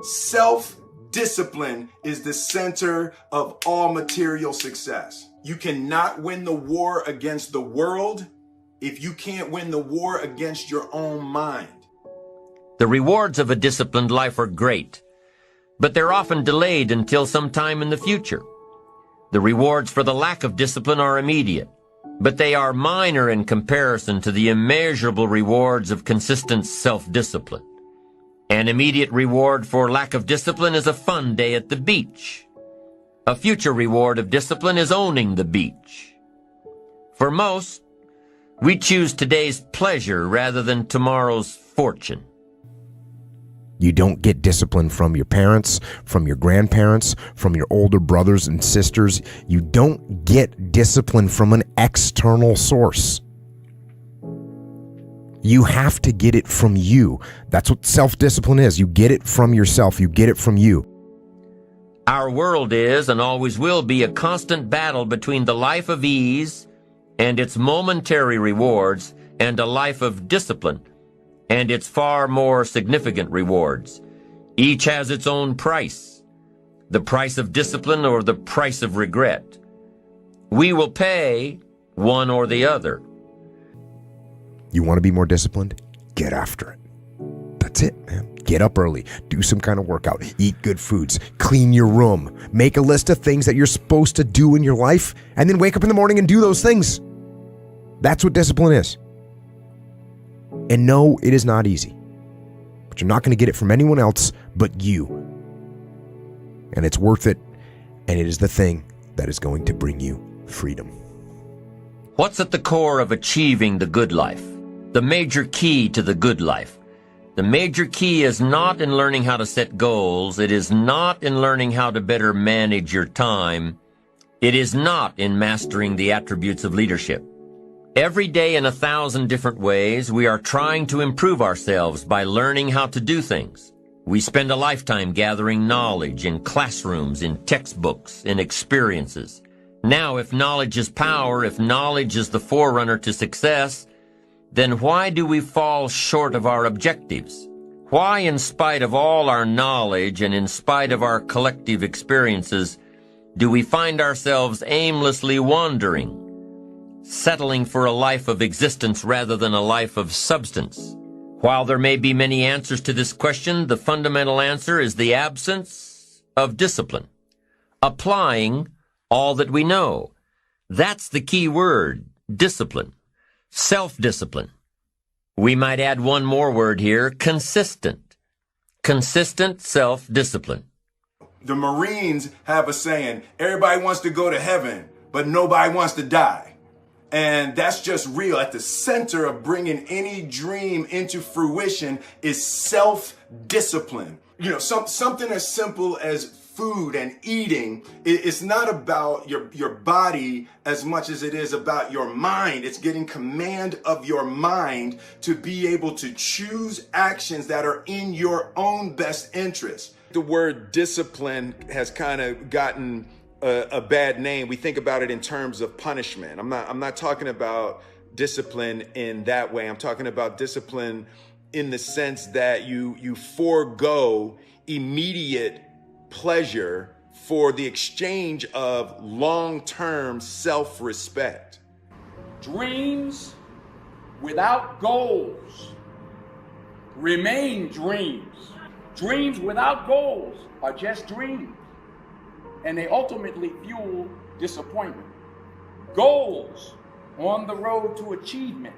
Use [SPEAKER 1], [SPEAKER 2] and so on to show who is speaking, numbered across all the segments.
[SPEAKER 1] Self-discipline is the center of all material success. You cannot win the war against the world if you can't win the war against your own mind.
[SPEAKER 2] The rewards of a disciplined life are great, but they're often delayed until some time in the future. The rewards for the lack of discipline are immediate, but they are minor in comparison to the immeasurable rewards of consistent self-discipline. An immediate reward for lack of discipline is a fun day at the beach. A future reward of discipline is owning the beach. For most, we choose today's pleasure rather than tomorrow's fortune.
[SPEAKER 3] You don't get discipline from your parents, from your grandparents, from your older brothers and sisters. You don't get discipline from an external source. You have to get it from you. That's what self-discipline is. You get it from yourself. You get it from you.
[SPEAKER 2] Our world is and always will be a constant battle between the life of ease and its momentary rewards and a life of discipline and its far more significant rewards. Each has its own price, the price of discipline or the price of regret. We will pay one or the other.
[SPEAKER 3] You want to be more disciplined? Get after it. That's it, man. Get up early, do some kind of workout, eat good foods, clean your room, make a list of things that you're supposed to do in your life, and then wake up in the morning and do those things. That's what discipline is. And no, it is not easy. But you're not going to get it from anyone else but you. And it's worth it, and it is the thing that is going to bring you freedom.
[SPEAKER 2] What's at the core of achieving the good life? The major key to the good life. The major key is not in learning how to set goals. It is not in learning how to better manage your time. It is not in mastering the attributes of leadership. Every day in 1,000 different ways, we are trying to improve ourselves by learning how to do things. We spend a lifetime gathering knowledge in classrooms, in textbooks, in experiences. Now, if knowledge is power, if knowledge is the forerunner to success, then why do we fall short of our objectives? Why, in spite of all our knowledge and in spite of our collective experiences, do we find ourselves aimlessly wandering, settling for a life of existence rather than a life of substance? While there may be many answers to this question, the fundamental answer is the absence of discipline. Applying all that we know. That's the key word, discipline. Self-discipline. We might add one more word here, consistent. Consistent self-discipline.
[SPEAKER 1] The Marines have a saying, everybody wants to go to heaven, but nobody wants to die. And that's just real. At the center of bringing any dream into fruition is self-discipline. You know, something as simple as food and eating. It's not about your body as much as it is about your mind. It's getting command of your mind to be able to choose actions that are in your own best interest. The word discipline has kind of gotten a bad name. We think about it in terms of punishment. I'm not talking about discipline in that way. I'm talking about discipline in the sense that you forego immediate pleasure for the exchange of long-term self-respect.
[SPEAKER 4] Dreams without goals remain dreams. Dreams without goals are just dreams, and they ultimately fuel disappointment. Goals on the road to achievement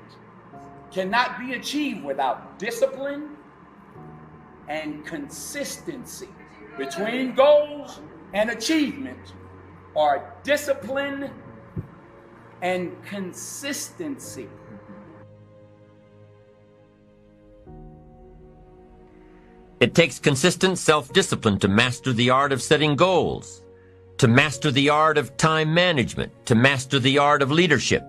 [SPEAKER 4] cannot be achieved without discipline and consistency. Between goals and achievement are discipline and consistency.
[SPEAKER 2] It takes consistent self-discipline to master the art of setting goals, to master the art of time management, to master the art of leadership,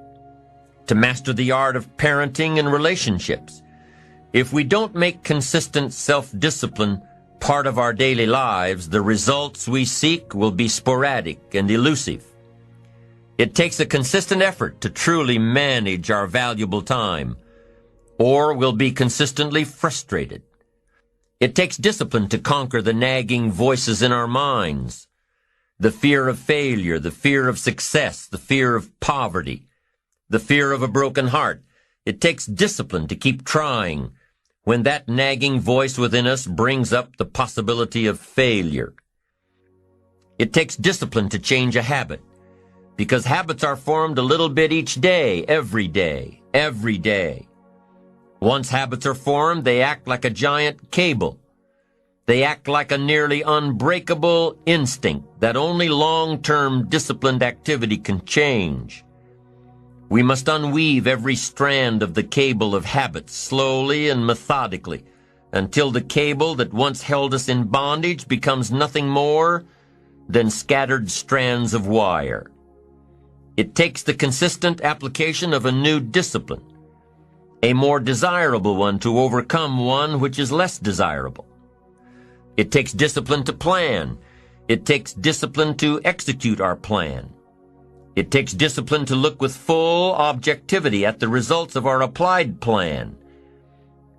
[SPEAKER 2] to master the art of parenting and relationships. If we don't make consistent self-discipline part of our daily lives, the results we seek will be sporadic and elusive. It takes a consistent effort to truly manage our valuable time, or we'll be consistently frustrated. It takes discipline to conquer the nagging voices in our minds. The fear of failure, the fear of success, the fear of poverty, the fear of a broken heart. It takes discipline to keep trying when that nagging voice within us brings up the possibility of failure. It takes discipline to change a habit, because habits are formed a little bit each day, every day, every day. Once habits are formed, they act like a giant cable. They act like a nearly unbreakable instinct that only long-term disciplined activity can change. We must unweave every strand of the cable of habits slowly and methodically until the cable that once held us in bondage becomes nothing more than scattered strands of wire. It takes the consistent application of a new discipline, a more desirable one to overcome one which is less desirable. It takes discipline to plan. It takes discipline to execute our plan. It takes discipline to look with full objectivity at the results of our applied plan.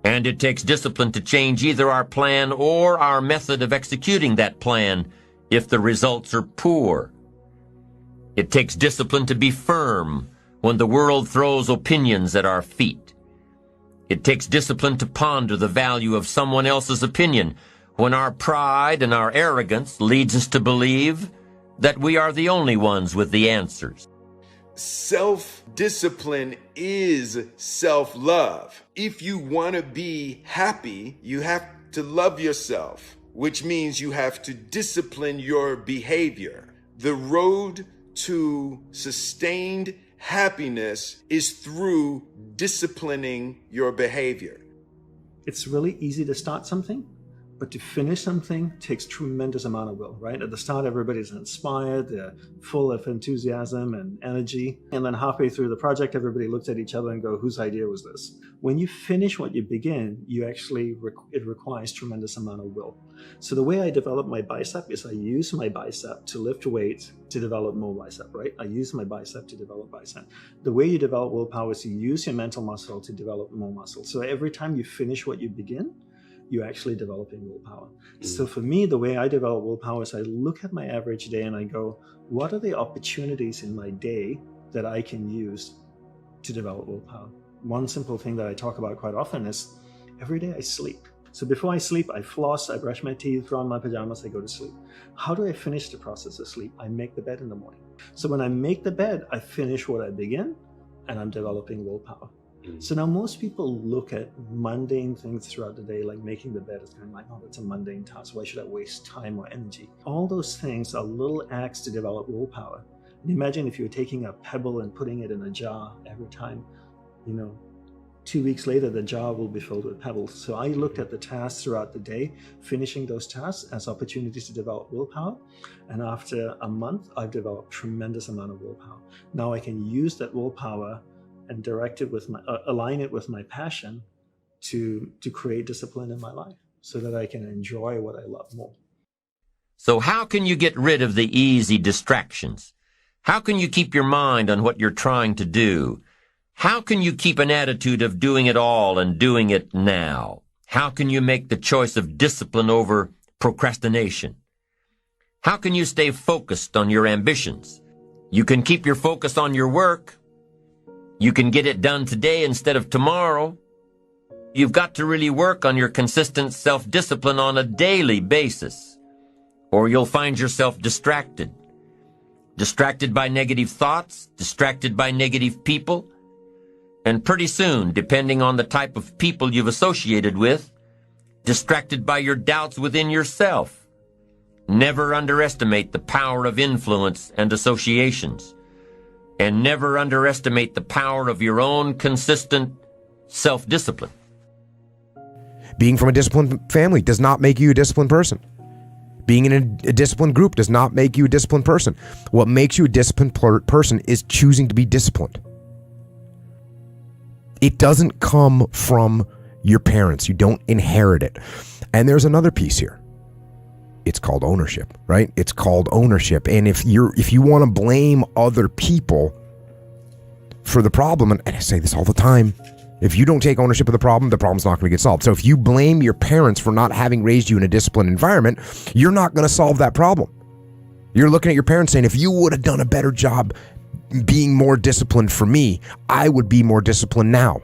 [SPEAKER 2] And it takes discipline to change either our plan or our method of executing that plan if the results are poor. It takes discipline to be firm when the world throws opinions at our feet. It takes discipline to ponder the value of someone else's opinion when our pride and our arrogance leads us to believe that we are the only ones with the answers.
[SPEAKER 1] Self-discipline is self-love. If you want to be happy, you have to love yourself, which means you have to discipline your behavior. The road to sustained happiness is through disciplining your behavior.
[SPEAKER 5] It's really easy to start something, but to finish something takes tremendous amount of will, right? At the start, everybody's inspired, they're full of enthusiasm and energy. And then halfway through the project, everybody looks at each other and go, whose idea was this? When you finish what you begin, it requires tremendous amount of will. So the way I develop my bicep is I use my bicep to lift weights to develop more bicep, right? I use my bicep to develop bicep. The way you develop willpower is you use your mental muscle to develop more muscle. So every time you finish what you begin, you're actually developing willpower. So for me, the way I develop willpower is I look at my average day and I go, what are the opportunities in my day that I can use to develop willpower? One simple thing that I talk about quite often is every day I sleep. So before I sleep, I floss, I brush my teeth, throw on my pajamas, I go to sleep. How do I finish the process of sleep? I make the bed in the morning. So when I make the bed, I finish what I begin and I'm developing willpower. So now most people look at mundane things throughout the day, like making the bed is kind of like, oh, that's a mundane task. Why should I waste time or energy? All those things are little acts to develop willpower. And imagine if you're taking a pebble and putting it in a jar every time, 2 weeks later, the jar will be filled with pebbles. So I looked at the tasks throughout the day, finishing those tasks as opportunities to develop willpower. And after a month, I've developed tremendous amount of willpower. Now I can use that willpower and direct it with align it with my passion to create discipline in my life so that I can enjoy what I love more.
[SPEAKER 2] So how can you get rid of the easy distractions? How can you keep your mind on what you're trying to do? How can you keep an attitude of doing it all and doing it now? How can you make the choice of discipline over procrastination? How can you stay focused on your ambitions? You can keep your focus on your work. You can get it done today instead of tomorrow. You've got to really work on your consistent self-discipline on a daily basis, or you'll find yourself distracted. Distracted by negative thoughts, distracted by negative people, and pretty soon, depending on the type of people you've associated with, distracted by your doubts within yourself. Never underestimate the power of influence and associations. And never underestimate the power of your own consistent self-discipline.
[SPEAKER 3] Being from a disciplined family does not make you a disciplined person. Being in a disciplined group does not make you a disciplined person. What makes you a disciplined person is choosing to be disciplined. It doesn't come from your parents. You don't inherit it. And there's another piece here. It's called ownership, right? It's called ownership. And if you want to blame other people for the problem, and I say this all the time, If you don't take ownership of the problem's not going to get solved. So if you blame your parents for not having raised you in a disciplined environment, you're not going to solve that problem. You're looking at your parents saying, if you would have done a better job being more disciplined for me, I would be more disciplined now.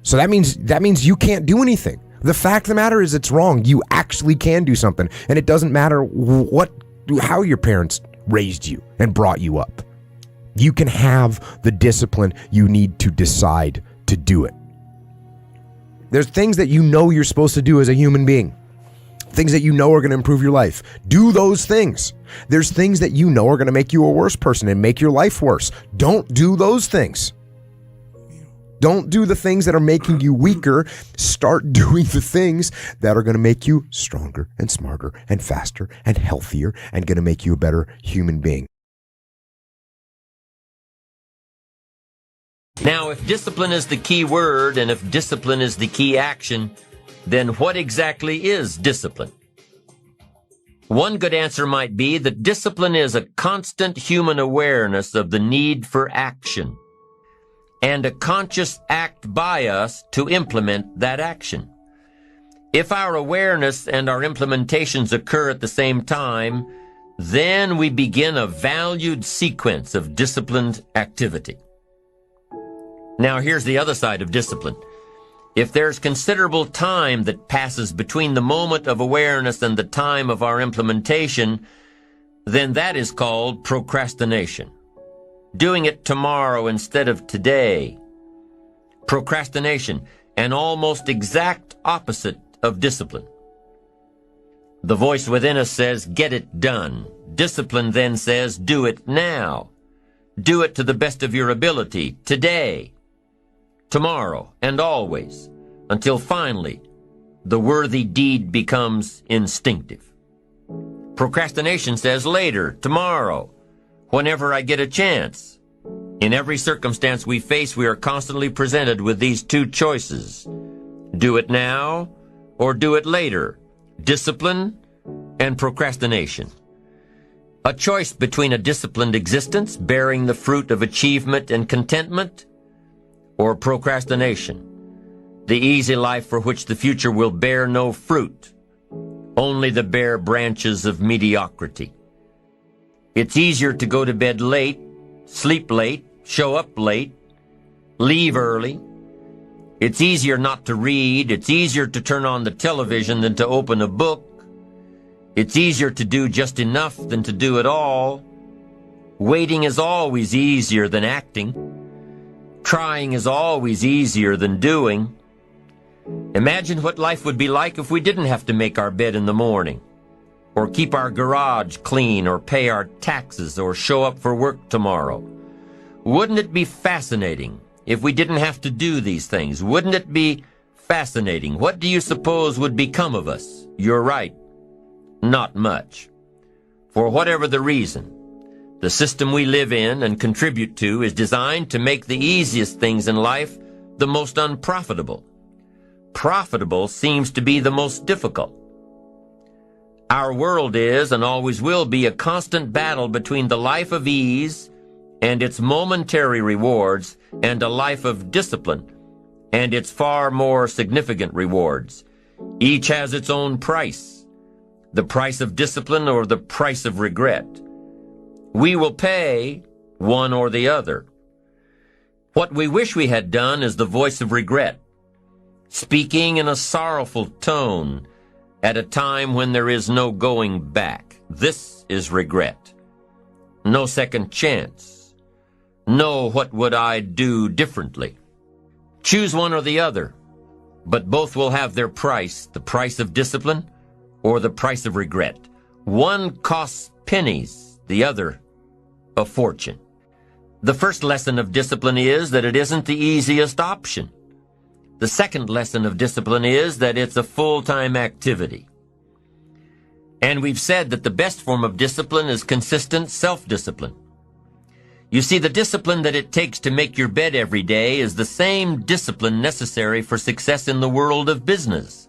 [SPEAKER 3] So that means you can't do anything. The fact of the matter is it's wrong. You actually can do something. And it doesn't matter how your parents raised you and brought you up. You can have the discipline you need to decide to do it. There's things that you know you're supposed to do as a human being. Things that you know are going to improve your life. Do those things. There's things that you know are going to make you a worse person and make your life worse. Don't do those things. Don't do the things that are making you weaker. Start doing the things that are going to make you stronger and smarter and faster and healthier and going to make you a better human being.
[SPEAKER 2] Now, if discipline is the key word, and if discipline is the key action, then what exactly is discipline? One good answer might be that discipline is a constant human awareness of the need for action, and a conscious act by us to implement that action. If our awareness and our implementations occur at the same time, then we begin a valued sequence of disciplined activity. Now, here's the other side of discipline. If there's considerable time that passes between the moment of awareness and the time of our implementation, then that is called procrastination. Doing it tomorrow instead of today. Procrastination, an almost exact opposite of discipline. The voice within us says, get it done. Discipline then says, do it now. Do it to the best of your ability, today, tomorrow, and always, until finally the worthy deed becomes instinctive. Procrastination says later, tomorrow, whenever I get a chance. In every circumstance we face, we are constantly presented with these two choices. Do it now or do it later. Discipline and procrastination. A choice between a disciplined existence bearing the fruit of achievement and contentment, or procrastination, the easy life for which the future will bear no fruit, only the bare branches of mediocrity. It's easier to go to bed late, sleep late, show up late, leave early. It's easier not to read. It's easier to turn on the television than to open a book. It's easier to do just enough than to do it all. Waiting is always easier than acting. Trying is always easier than doing. Imagine what life would be like if we didn't have to make our bed in the morning, or keep our garage clean, or pay our taxes, or show up for work tomorrow. Wouldn't it be fascinating if we didn't have to do these things? Wouldn't it be fascinating? What do you suppose would become of us? You're right. Not much. For whatever the reason, the system we live in and contribute to is designed to make the easiest things in life the most unprofitable. Profitable seems to be the most difficult. Our world is and always will be a constant battle between the life of ease and its momentary rewards and a life of discipline and its far more significant rewards. Each has its own price, the price of discipline or the price of regret. We will pay one or the other. What we wish we had done is the voice of regret, speaking in a sorrowful tone at a time when there is no going back. This is regret. No second chance. No what would I do differently. Choose one or the other, but both will have their price, the price of discipline or the price of regret. One costs pennies, the other a fortune. The first lesson of discipline is that it isn't the easiest option. The second lesson of discipline is that it's a full-time activity. And we've said that the best form of discipline is consistent self-discipline. You see, the discipline that it takes to make your bed every day is the same discipline necessary for success in the world of business.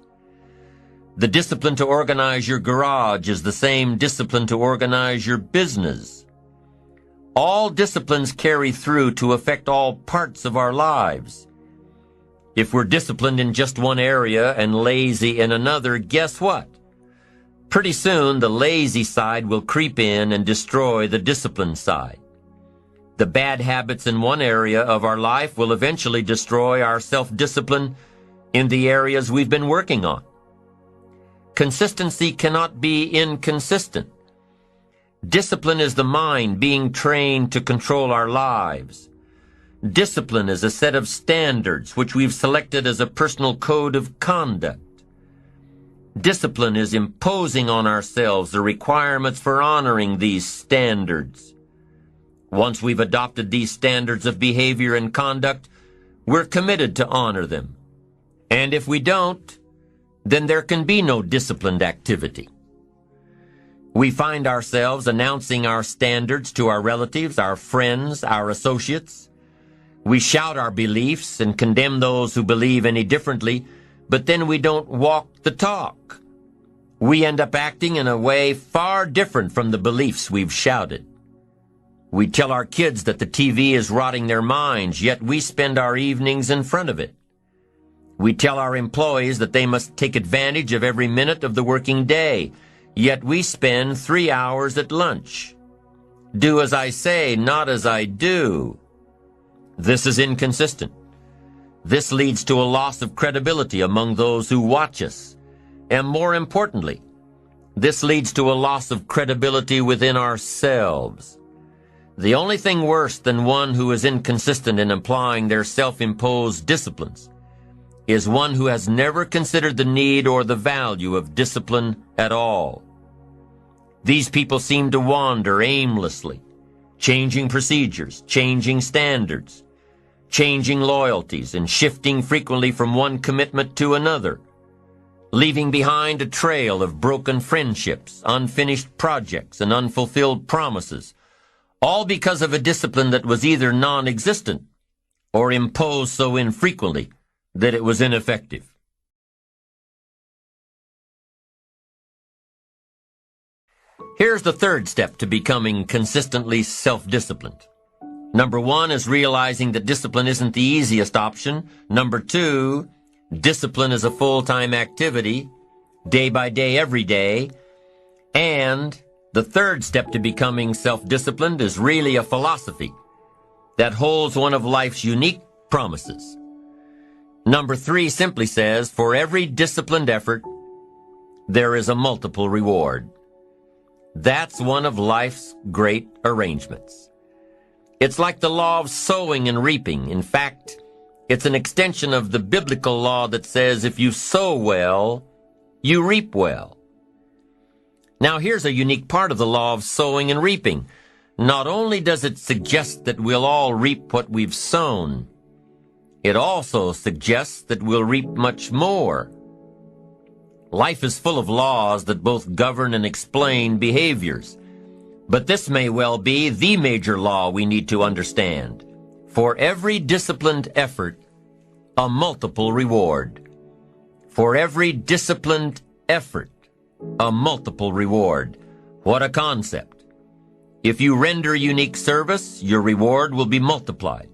[SPEAKER 2] The discipline to organize your garage is the same discipline to organize your business. All disciplines carry through to affect all parts of our lives. If we're disciplined in just one area and lazy in another, guess what? Pretty soon, the lazy side will creep in and destroy the disciplined side. The bad habits in one area of our life will eventually destroy our self-discipline in the areas we've been working on. Consistency cannot be inconsistent. Discipline is the mind being trained to control our lives. Discipline is a set of standards which we've selected as a personal code of conduct. Discipline is imposing on ourselves the requirements for honoring these standards. Once we've adopted these standards of behavior and conduct, we're committed to honor them. And if we don't, then there can be no disciplined activity. We find ourselves announcing our standards to our relatives, our friends, our associates. We shout our beliefs and condemn those who believe any differently, but then we don't walk the talk. We end up acting in a way far different from the beliefs we've shouted. We tell our kids that the TV is rotting their minds, yet we spend our evenings in front of it. We tell our employees that they must take advantage of every minute of the working day, yet we spend 3 hours at lunch. Do as I say, not as I do. This is inconsistent. This leads to a loss of credibility among those who watch us. And more importantly, this leads to a loss of credibility within ourselves. The only thing worse than one who is inconsistent in applying their self-imposed disciplines is one who has never considered the need or the value of discipline at all. These people seem to wander aimlessly, changing procedures, changing standards, changing loyalties, and shifting frequently from one commitment to another, leaving behind a trail of broken friendships, unfinished projects, and unfulfilled promises, all because of a discipline that was either non-existent or imposed so infrequently that it was ineffective. Here's the third step to becoming consistently self-disciplined. Number 1 is realizing that discipline isn't the easiest option. Number 2, discipline is a full-time activity, day by day, every day. And the third step to becoming self-disciplined is really a philosophy that holds one of life's unique promises. Number 3 simply says, for every disciplined effort, there is a multiple reward. That's one of life's great arrangements. It's like the law of sowing and reaping. In fact, it's an extension of the biblical law that says if you sow well, you reap well. Now here's a unique part of the law of sowing and reaping. Not only does it suggest that we'll all reap what we've sown, it also suggests that we'll reap much more. Life is full of laws that both govern and explain behaviors. But this may well be the major law we need to understand. For every disciplined effort, a multiple reward. For every disciplined effort, a multiple reward. What a concept. If you render unique service, your reward will be multiplied.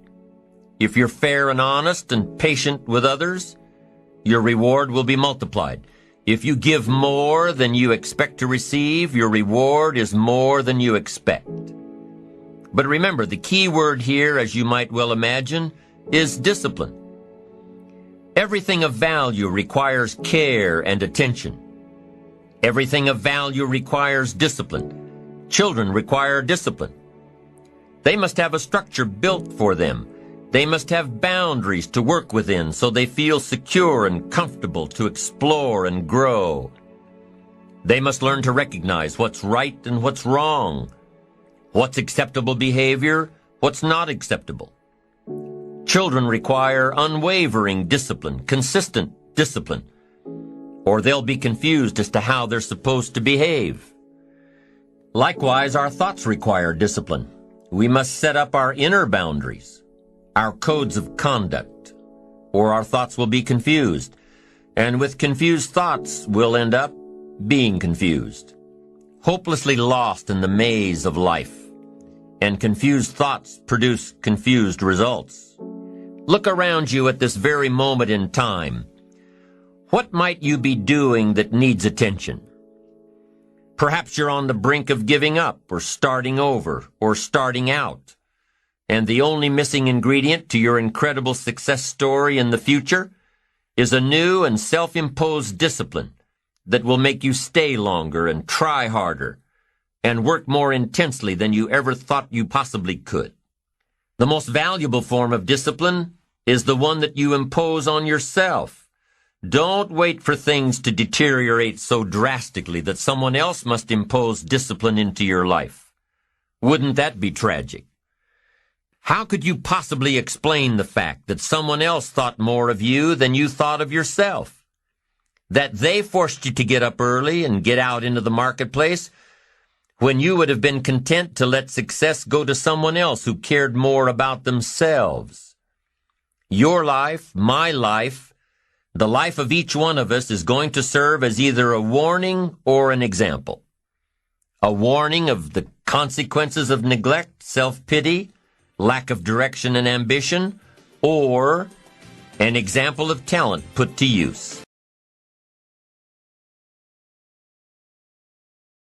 [SPEAKER 2] If you're fair and honest and patient with others, your reward will be multiplied. If you give more than you expect to receive, your reward is more than you expect. But remember, the key word here, as you might well imagine, is discipline. Everything of value requires care and attention. Everything of value requires discipline. Children require discipline. They must have a structure built for them. They must have boundaries to work within so they feel secure and comfortable to explore and grow. They must learn to recognize what's right and what's wrong, what's acceptable behavior, what's not acceptable. Children require unwavering discipline, consistent discipline, or they'll be confused as to how they're supposed to behave. Likewise, our thoughts require discipline. We must set up our inner boundaries, our codes of conduct, or our thoughts will be confused. And with confused thoughts, we'll end up being confused, hopelessly lost in the maze of life. And confused thoughts produce confused results. Look around you at this very moment in time. What might you be doing that needs attention? Perhaps you're on the brink of giving up, or starting over, or starting out. And the only missing ingredient to your incredible success story in the future is a new and self-imposed discipline that will make you stay longer and try harder and work more intensely than you ever thought you possibly could. The most valuable form of discipline is the one that you impose on yourself. Don't wait for things to deteriorate so drastically that someone else must impose discipline into your life. Wouldn't that be tragic? How could you possibly explain the fact that someone else thought more of you than you thought of yourself? That they forced you to get up early and get out into the marketplace when you would have been content to let success go to someone else who cared more about themselves. Your life, my life, the life of each one of us is going to serve as either a warning or an example. A warning of the consequences of neglect, self-pity, lack of direction and ambition, or an example of talent put to use.